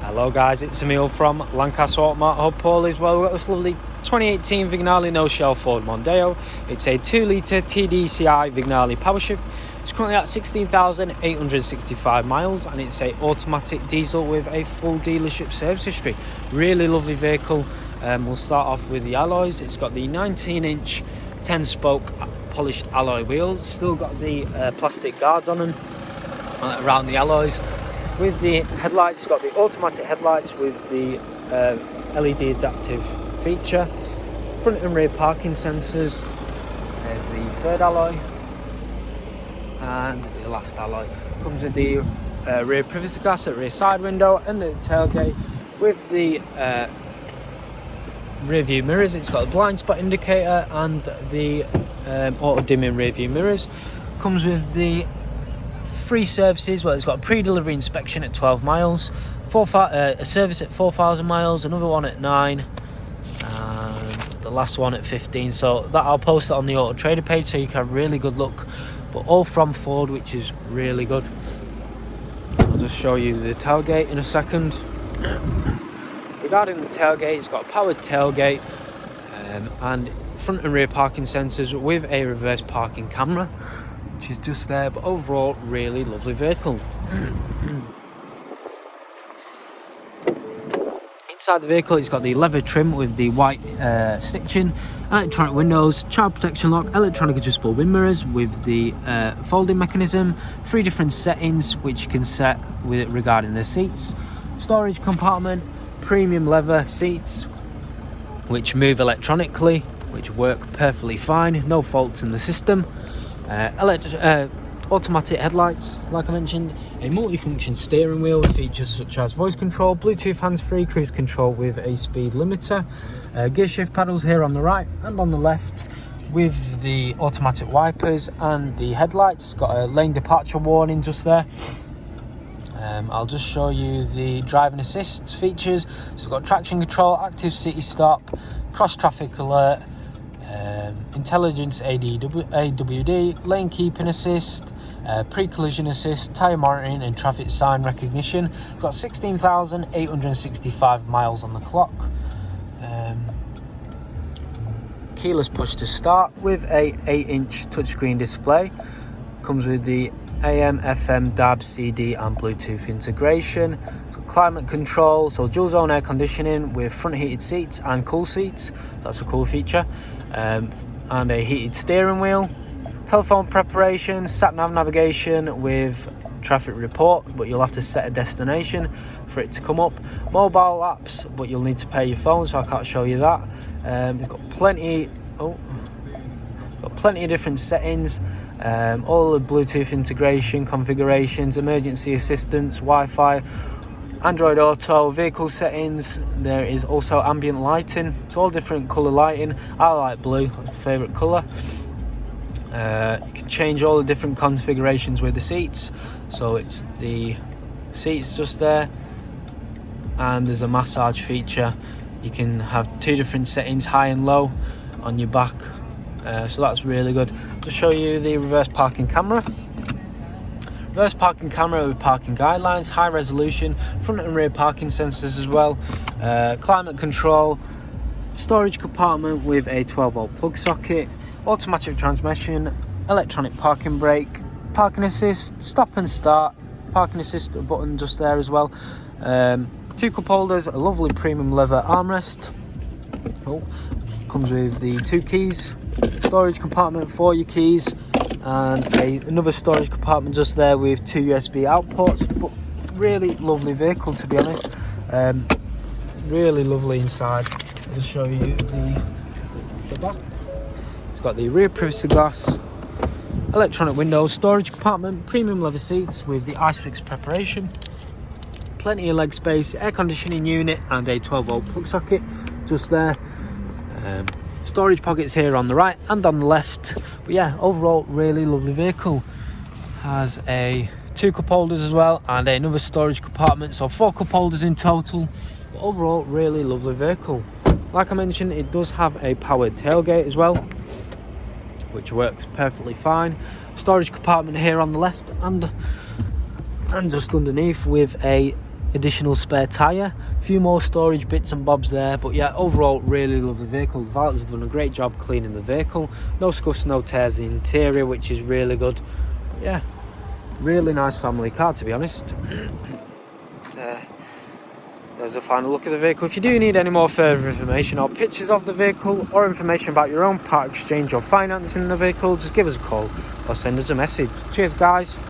Hello guys, it's Emil from Lancaster Automart. Hope all is well. We've got this lovely 2018 Vignale no-shell Ford Mondeo. It's a 2-litre TDCi Vignale Powershift. It's currently at 16,865 miles and it's a automatic diesel with a full dealership service history. Really lovely vehicle. We'll start off with the alloys. It's got the 19-inch 10-spoke polished alloy wheels. Still got the plastic guards on them around the alloys. With the headlights, it's got the automatic headlights with the LED adaptive feature. Front and rear parking sensors. There's the third alloy. And the last alloy. Comes with the rear privacy glass at rear side window and the tailgate. With the rear view mirrors, it's got a blind spot indicator and the auto dimming rear view mirrors. Comes with the free services. Well, it's got a pre-delivery inspection at 12 miles, a service at 4,000 miles, another one at 9, and the last one at 15. So that I'll post it on the Auto Trader page so you can have a really good look. But all from Ford, which is really good. I'll just show you the tailgate in a second. Regarding the tailgate, it's got a powered tailgate and front and rear parking sensors with a reverse parking camera, which is just there. But overall, really lovely vehicle. Inside the vehicle, it's got the leather trim with the white stitching, electronic windows, child protection lock, electronic adjustable wind mirrors with the folding mechanism, 3 different settings which you can set with regarding the seats, storage compartment, premium leather seats which move electronically, which work perfectly fine, no faults in the system. Automatic headlights, like I mentioned, a multifunction steering wheel with features such as voice control, Bluetooth hands-free, cruise control with a speed limiter, gear shift paddles here on the right and on the left with the automatic wipers and the headlights. Got a lane departure warning just there. I'll just show you the driving assist features. So it's got traction control, active city stop, cross traffic alert, intelligence AWD, lane keeping assist, pre-collision assist, tyre monitoring and traffic sign recognition. It's got 16,865 miles on the clock. Keyless push to start with a 8-inch touchscreen display. Comes with the AM, FM, DAB, CD and Bluetooth integration. It's got climate control, so dual zone air conditioning with front heated seats and cool seats. That's a cool feature. And a heated steering wheel. Telephone preparation, sat-nav navigation with traffic report, but you'll have to set a destination for it to come up. Mobile apps, but you'll need to pay your phone, so I can't show you that. We've got plenty of different settings. All the Bluetooth integration, configurations, emergency assistance, Wi-Fi, Android Auto, vehicle settings. There is also ambient lighting. It's all different colour lighting. I like blue, that's my favourite colour. You can change all the different configurations with the seats. So it's the seats just there, and there's a massage feature. You can have 2 different settings, high and low, on your back. So that's really good. I'll just show you the reverse parking camera. Reverse parking camera with parking guidelines, high resolution, front and rear parking sensors as well, climate control, storage compartment with a 12-volt plug socket, automatic transmission, electronic parking brake, parking assist, stop and start, parking assist button just there as well, 2 cup holders, a lovely premium leather armrest. Comes with the 2 keys, storage compartment for your keys, and another storage compartment just there with 2 USB outputs. But really lovely vehicle, to be honest. Really lovely inside. I'll just show you the back. It's got the rear privacy glass, electronic windows, storage compartment, premium leather seats with the ISOFIX preparation, plenty of leg space, air conditioning unit and a 12-volt plug socket just there. Storage pockets here on the right and on the left. But yeah, overall really lovely vehicle. Has a 2 cup holders as well and another storage compartment, so 4 cup holders in total. But overall really lovely vehicle. Like I mentioned, it does have a powered tailgate as well, which works perfectly fine. Storage compartment here on the left and just underneath with a additional spare tyre, a few more storage bits and bobs there. But yeah, overall really lovely vehicle. The valet's done a great job cleaning the vehicle. No scuffs, no tears in the interior, which is really good. But yeah, really nice family car, to be honest. There's a final look at the vehicle. If you do need any more further information or pictures of the vehicle, or information about your own part exchange or financing the vehicle, just give us a call or send us a message. Cheers guys.